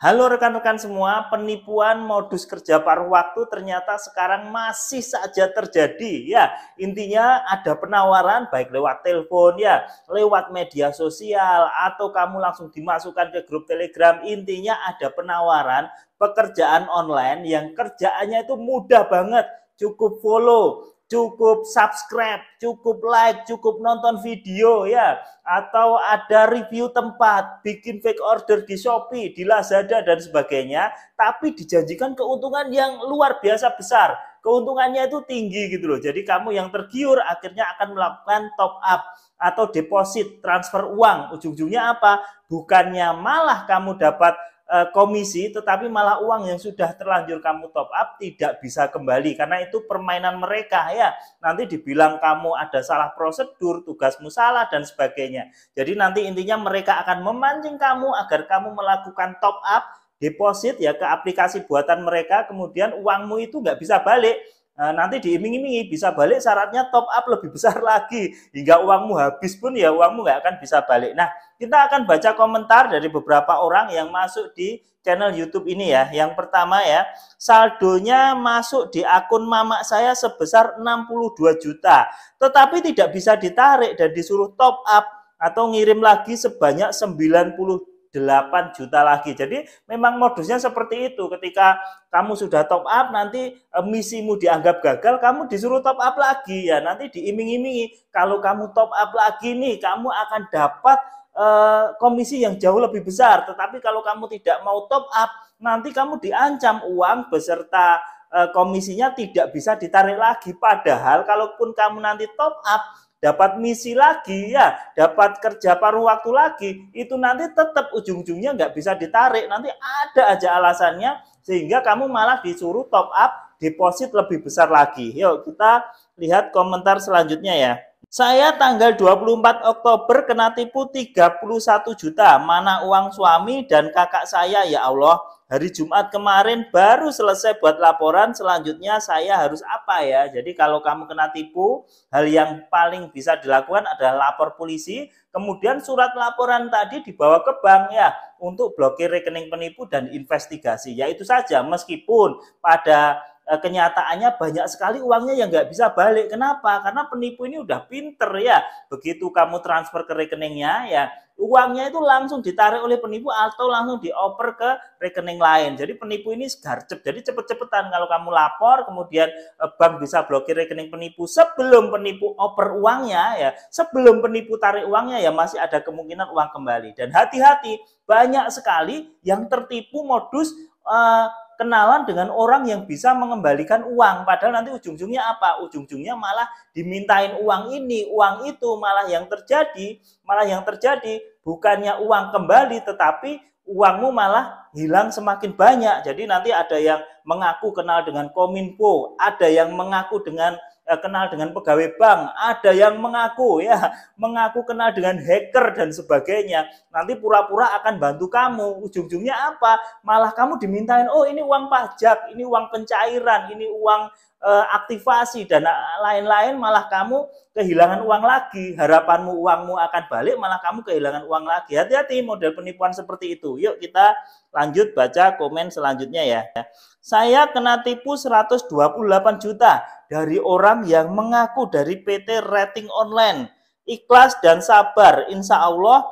Halo rekan-rekan semua, penipuan modus kerja paruh waktu ternyata sekarang masih saja terjadi ya. Intinya ada penawaran baik lewat telepon ya, lewat media sosial atau kamu langsung dimasukkan ke grup Telegram. Intinya ada penawaran pekerjaan online yang kerjaannya itu mudah banget. Cukup follow, cukup subscribe, cukup like, cukup nonton video ya, atau ada review tempat, bikin fake order di Shopee, di Lazada dan sebagainya, tapi dijanjikan keuntungan yang luar biasa besar. Keuntungannya itu tinggi gitu loh. Jadi kamu yang tergiur akhirnya akan melakukan top up atau deposit, transfer uang. Ujung-ujungnya apa? Bukannya malah kamu dapat komisi, tetapi malah uang yang sudah terlanjur kamu top up tidak bisa kembali karena itu permainan mereka ya. Nanti dibilang kamu ada salah prosedur, tugasmu salah dan sebagainya. Jadi nanti intinya mereka akan memancing kamu agar kamu melakukan top up, deposit ya ke aplikasi buatan mereka, kemudian uangmu itu nggak bisa balik. Nanti diiming-imingi bisa balik, syaratnya top up lebih besar lagi hingga uangmu habis pun ya uangmu nggak akan bisa balik. Nah, kita akan baca komentar dari beberapa orang yang masuk di channel YouTube ini ya. Yang pertama ya, saldonya masuk di akun mamak saya sebesar 62 juta, tetapi tidak bisa ditarik dan disuruh top up atau ngirim lagi sebanyak 98 juta lagi. Jadi memang modusnya seperti itu. Ketika kamu sudah top up, nanti misimu dianggap gagal, kamu disuruh top up lagi ya. Nanti diiming-imingi, kalau kamu top up lagi nih, kamu akan dapat komisi yang jauh lebih besar. Tetapi kalau kamu tidak mau top up, nanti kamu diancam uang beserta komisinya tidak bisa ditarik lagi. Padahal kalaupun kamu nanti top up, dapat misi lagi ya, dapat kerja paruh waktu lagi, itu nanti tetap ujung-ujungnya nggak bisa ditarik, nanti ada aja alasannya sehingga kamu malah disuruh top up, deposit lebih besar lagi. Yuk kita lihat komentar selanjutnya ya. Saya tanggal 24 Oktober kena tipu 31 juta, mana uang suami dan kakak saya ya Allah. Hari Jumat kemarin baru selesai buat laporan, selanjutnya saya harus apa ya? Jadi kalau kamu kena tipu, hal yang paling bisa dilakukan adalah lapor polisi, kemudian surat laporan tadi dibawa ke bank ya, untuk blokir rekening penipu dan investigasi. Ya itu saja, meskipun pada kenyataannya banyak sekali uangnya yang nggak bisa balik. Kenapa? Karena penipu ini udah pinter ya. Begitu kamu transfer ke rekeningnya ya, uangnya itu langsung ditarik oleh penipu atau langsung dioper ke rekening lain. Jadi penipu ini garcep. Jadi cepet-cepetan kalau kamu lapor, kemudian bank bisa blokir rekening penipu sebelum penipu oper uangnya ya. Sebelum penipu tarik uangnya ya masih ada kemungkinan uang kembali. Dan hati-hati, banyak sekali yang tertipu modus kenalan dengan orang yang bisa mengembalikan uang, padahal nanti ujung-ujungnya apa? Ujung-ujungnya malah dimintain uang ini, uang itu, malah yang terjadi bukannya uang kembali, tetapi uangmu malah hilang semakin banyak. Jadi nanti ada yang mengaku kenal dengan Kominfo, ada yang mengaku kenal dengan pegawai bank, ada yang mengaku kenal dengan hacker dan sebagainya. Nanti pura-pura akan bantu kamu. Ujung-ujungnya apa? Malah kamu dimintain, oh ini uang pajak, ini uang pencairan, ini uang aktivasi dan lain-lain, malah kamu kehilangan uang lagi. Harapanmu uangmu akan balik, malah kamu kehilangan uang lagi. Hati-hati model penipuan seperti itu. Yuk kita lanjut baca komen selanjutnya ya. Saya kena tipu 128 juta dari orang yang mengaku dari PT Rating Online. Ikhlas dan sabar, insya Allah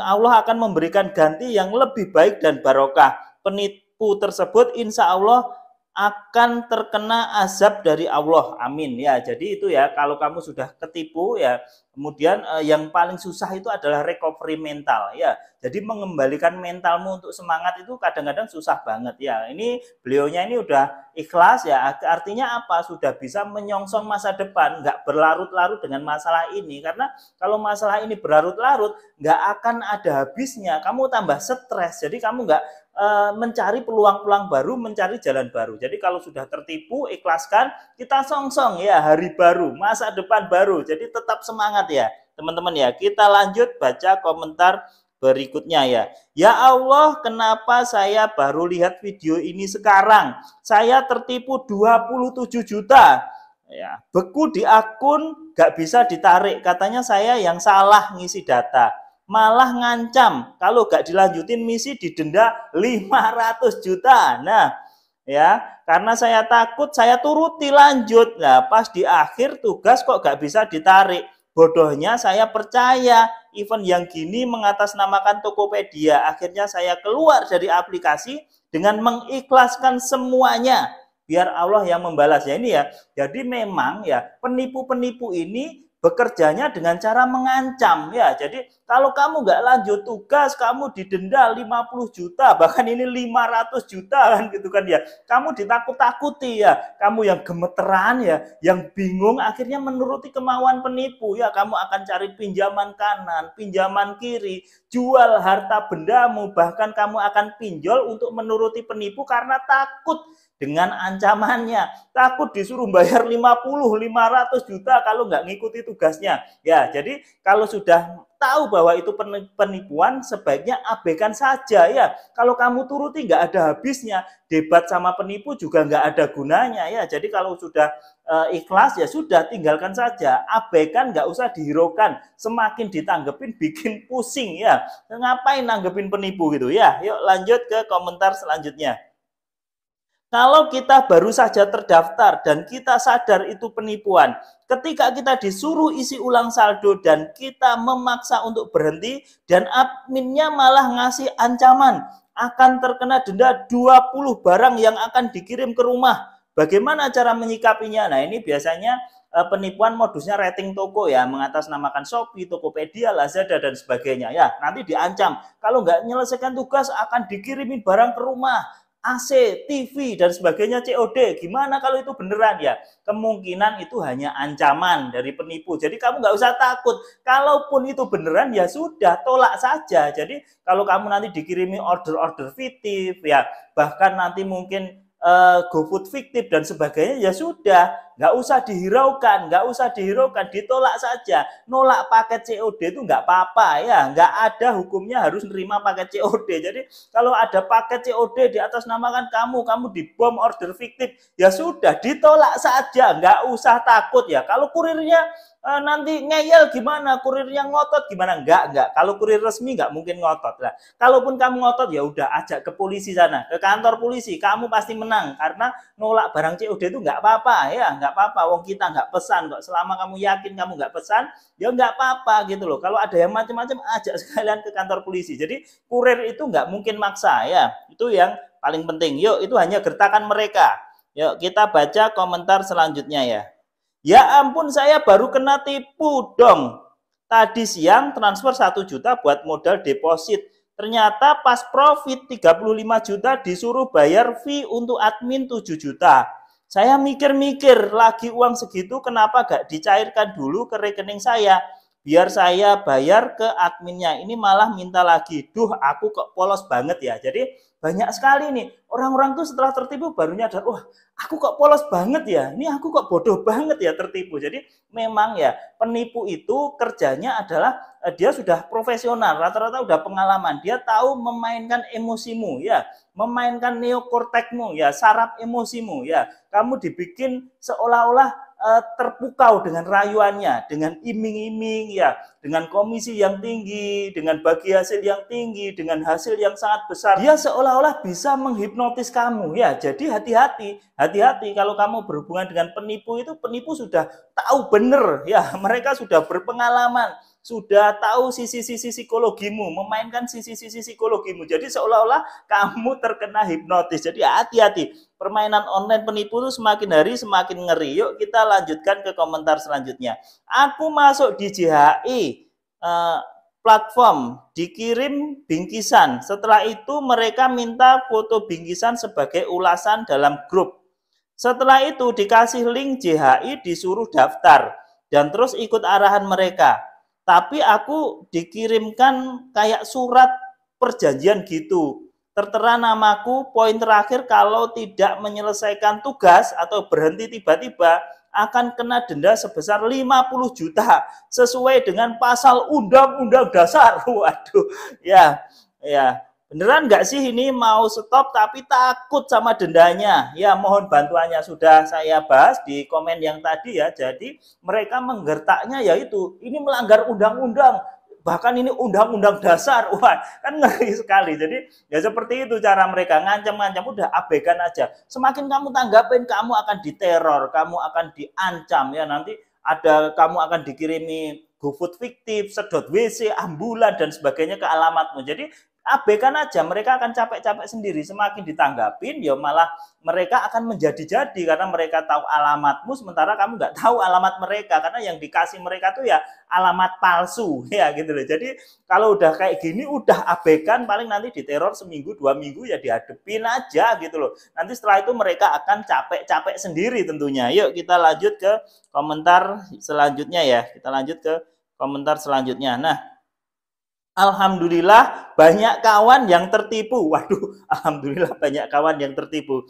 Allah akan memberikan ganti yang lebih baik dan barokah. Penipu tersebut insya Allah akan terkena azab dari Allah. Amin ya. Jadi itu ya, kalau kamu sudah ketipu ya, kemudian yang paling susah itu adalah recovery mental ya. Jadi mengembalikan mentalmu untuk semangat itu kadang-kadang susah banget ya. Ini beliaunya ini udah ikhlas ya, artinya apa? Sudah bisa menyongsong masa depan, nggak berlarut-larut dengan masalah ini. Karena kalau masalah ini berlarut-larut, nggak akan ada habisnya. Kamu tambah stres, jadi kamu nggak mencari peluang-peluang baru, mencari jalan baru. Jadi kalau sudah tertipu, ikhlaskan, kita songsong ya, hari baru, masa depan baru. Jadi tetap semangat ya teman-teman ya. Kita lanjut baca komentar berikutnya ya. Ya Allah, kenapa saya baru lihat video ini sekarang? Saya tertipu 27 juta. Ya, beku di akun, gak bisa ditarik. Katanya saya yang salah ngisi data. malah ngancam kalau gak dilanjutin misi didenda 500 juta. Nah, ya, karena saya takut, saya turuti lanjut. Nah, pas di akhir tugas kok gak bisa ditarik. Bodohnya saya percaya event yang gini mengatasnamakan Tokopedia. Akhirnya saya keluar dari aplikasi dengan mengikhlaskan semuanya. Biar Allah yang membalas. Ya ini ya. Jadi memang ya penipu-penipu ini bekerjanya dengan cara mengancam ya. Jadi kalau kamu nggak lanjut tugas, kamu didenda 50 juta, bahkan ini 500 juta kan gitu kan ya. Kamu ditakut-takuti ya. Kamu yang gemeteran ya, yang bingung akhirnya menuruti kemauan penipu ya. Kamu akan cari pinjaman kanan, pinjaman kiri, jual harta bendamu, bahkan kamu akan pinjol untuk menuruti penipu karena takut dengan ancamannya, takut disuruh bayar 50-500 juta kalau nggak ngikuti tugasnya. Ya, jadi kalau sudah tahu bahwa itu penipuan, sebaiknya abaikan saja ya. Kalau kamu turuti nggak ada habisnya, debat sama penipu juga nggak ada gunanya ya. Jadi kalau sudah ikhlas ya sudah, tinggalkan saja, abaikan, nggak usah dihiraukan. Semakin ditanggepin bikin pusing ya. Ngapain nanggepin penipu gitu ya? Yuk lanjut ke komentar selanjutnya. Kalau kita baru saja terdaftar dan kita sadar itu penipuan, ketika kita disuruh isi ulang saldo dan kita memaksa untuk berhenti dan adminnya malah ngasih ancaman akan terkena denda 20 barang yang akan dikirim ke rumah. Bagaimana cara menyikapinya? Nah, ini biasanya penipuan modusnya rating toko ya, mengatasnamakan Shopee, Tokopedia, Lazada dan sebagainya ya. Nanti diancam kalau nggak menyelesaikan tugas akan dikirimin barang ke rumah. AC, TV, dan sebagainya COD. Gimana kalau itu beneran ya? Kemungkinan itu hanya ancaman dari penipu. Jadi kamu nggak usah takut. Kalaupun itu beneran ya sudah, tolak saja. Jadi kalau kamu nanti dikirimi order-order fiktif ya, bahkan nanti mungkin GoFood fiktif dan sebagainya, ya sudah, nggak usah dihiraukan, ditolak saja. Nolak paket COD itu nggak apa-apa ya, nggak ada hukumnya harus nerima paket COD. Jadi kalau ada paket COD di atas namakan kamu dibom order fiktif, ya sudah, ditolak saja, nggak usah takut ya. Kalau kurirnya nanti ngeyel gimana, kurirnya ngotot gimana? Enggak. Kalau kurir resmi nggak mungkin ngotot lah. Kalaupun kamu ngotot ya udah, ajak ke polisi sana, ke kantor polisi, kamu pasti menang karena nolak barang COD itu nggak apa-apa ya, nggak apa-apa. Wong kita nggak pesan kok. Selama kamu yakin kamu nggak pesan, ya nggak apa-apa gitu loh. Kalau ada yang macam-macam, ajak sekalian ke kantor polisi. Jadi kurir itu nggak mungkin maksa ya. Itu yang paling penting. Yuk, itu hanya gertakan mereka. Yuk kita baca komentar selanjutnya ya. Ya ampun, saya baru kena tipu dong. Tadi siang transfer 1 juta buat modal deposit. Ternyata pas profit 35 juta disuruh bayar fee untuk admin 7 juta. Saya mikir-mikir, lagi uang segitu kenapa gak dicairkan dulu ke rekening saya? Biar saya bayar ke adminnya. Ini malah minta lagi. Duh, aku kok polos banget ya. Jadi banyak sekali nih orang-orang tuh setelah tertipu baru nyadar, wah aku kok polos banget ya, ini aku kok bodoh banget ya tertipu. Jadi memang ya penipu itu kerjanya adalah dia sudah profesional, rata-rata udah pengalaman, dia tahu memainkan emosimu ya, memainkan neokortekmu ya, saraf emosimu ya. Kamu dibikin seolah-olah terpukau dengan rayuannya, dengan iming-iming ya, dengan komisi yang tinggi, dengan bagi hasil yang tinggi, dengan hasil yang sangat besar. Dia seolah-olah bisa menghipnotis kamu ya. Jadi hati-hati kalau kamu berhubungan dengan penipu itu, penipu sudah tahu benar ya, mereka sudah berpengalaman, sudah tahu sisi-sisi psikologimu, memainkan sisi-sisi psikologimu. Jadi seolah-olah kamu terkena hipnotis. Jadi hati-hati. Permainan online penipu itu semakin hari semakin ngeri. Yuk kita lanjutkan ke komentar selanjutnya. Aku masuk di JHI platform, dikirim bingkisan. Setelah itu mereka minta foto bingkisan sebagai ulasan dalam grup. Setelah itu dikasih link JHI, disuruh daftar dan terus ikut arahan mereka. Tapi aku dikirimkan kayak surat perjanjian gitu. Tertera namaku, poin terakhir kalau tidak menyelesaikan tugas atau berhenti tiba-tiba akan kena denda sebesar 50 juta sesuai dengan pasal Undang-Undang Dasar. Waduh, ya. Beneran nggak sih ini mau stop tapi takut sama dendanya? Ya mohon bantuannya, sudah saya bahas di komen yang tadi ya. Jadi mereka menggertaknya yaitu ini melanggar undang-undang. bahkan ini undang-undang dasar. Wah, kan ngeri sekali. Jadi ya seperti itu cara mereka ngancam-ngancam, udah abaikan aja. Semakin kamu tanggapin, kamu akan diteror, kamu akan diancam ya, nanti ada kamu akan dikirimi GoFood fiktif, sedot WC, ambulan dan sebagainya ke alamatmu. Jadi abaikan aja, mereka akan capek-capek sendiri. Semakin ditanggapin ya malah mereka akan menjadi-jadi karena mereka tahu alamatmu, sementara kamu nggak tahu alamat mereka, karena yang dikasih mereka tuh ya alamat palsu ya gitu loh. Jadi kalau udah kayak gini udah abaikan, paling nanti diteror seminggu 2 minggu ya dihadepin aja gitu loh. Nanti setelah itu mereka akan capek-capek sendiri tentunya. Yuk kita lanjut ke komentar selanjutnya ya. Kita lanjut ke komentar selanjutnya. Nah, alhamdulillah banyak kawan yang tertipu. Waduh, alhamdulillah banyak kawan yang tertipu.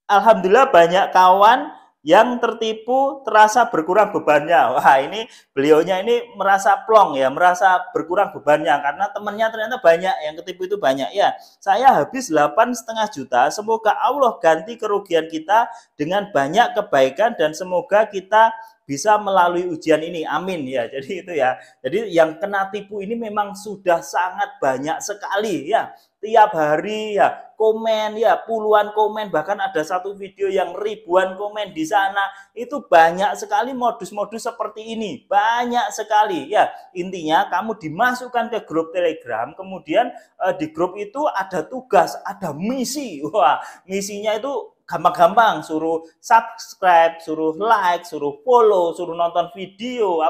Alhamdulillah banyak kawan yang tertipu, terasa berkurang bebannya. Wah, ini beliaunya ini merasa plong ya, merasa berkurang bebannya karena temannya ternyata banyak yang ketipu itu banyak ya. Saya habis 8,5 juta. Semoga Allah ganti kerugian kita dengan banyak kebaikan dan semoga kita bisa melalui ujian ini, amin ya. Jadi itu ya, jadi yang kena tipu ini memang sudah sangat banyak sekali ya, tiap hari ya komen ya, puluhan komen, bahkan ada satu video yang ribuan komen di sana. Itu banyak sekali modus-modus seperti ini, banyak sekali ya. Intinya kamu dimasukkan ke grup Telegram, kemudian di grup itu ada tugas, ada misi. Wah, misinya itu gampang-gampang, suruh subscribe, suruh like, suruh follow, suruh nonton video,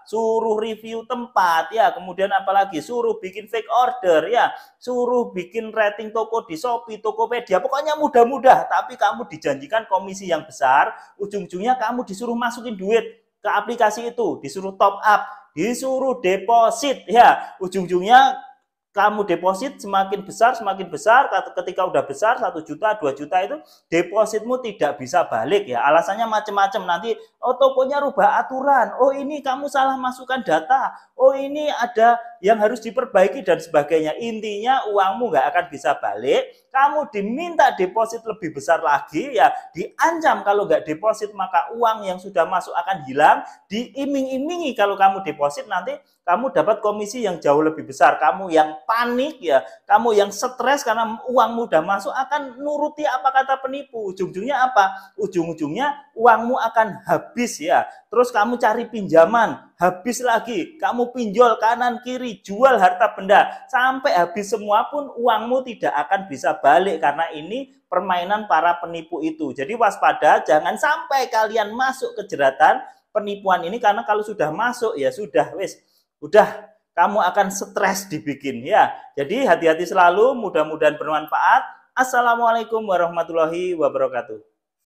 suruh review tempat ya, kemudian apalagi suruh bikin fake order ya, suruh bikin rating toko di Shopee, Tokopedia, pokoknya mudah-mudah, tapi kamu dijanjikan komisi yang besar, ujung-ujungnya kamu disuruh masukin duit ke aplikasi itu, disuruh top up, disuruh deposit ya, ujung-ujungnya kamu deposit semakin besar, ketika udah besar 1 juta, 2 juta itu depositmu tidak bisa balik ya. Alasannya macam-macam, nanti oh tokonya rubah aturan, oh ini kamu salah masukkan data, oh ini ada yang harus diperbaiki dan sebagainya. Intinya uangmu nggak akan bisa balik, kamu diminta deposit lebih besar lagi ya, diancam kalau nggak deposit maka uang yang sudah masuk akan hilang, diiming-imingi kalau kamu deposit nanti kamu dapat komisi yang jauh lebih besar. Kamu yang panik ya, kamu yang stres karena uangmu udah masuk akan nuruti apa kata penipu. Ujung-ujungnya apa? Ujung-ujungnya uangmu akan habis ya. Terus kamu cari pinjaman, habis lagi. Kamu pinjol kanan kiri, jual harta benda. Sampai habis semua pun uangmu tidak akan bisa balik karena ini permainan para penipu itu. Jadi waspada, jangan sampai kalian masuk ke jeratan penipuan ini, karena kalau sudah masuk ya sudah wis. Udah kamu akan stres dibikin ya. Jadi hati-hati selalu, mudah-mudahan bermanfaat. Assalamualaikum warahmatullahi wabarakatuh.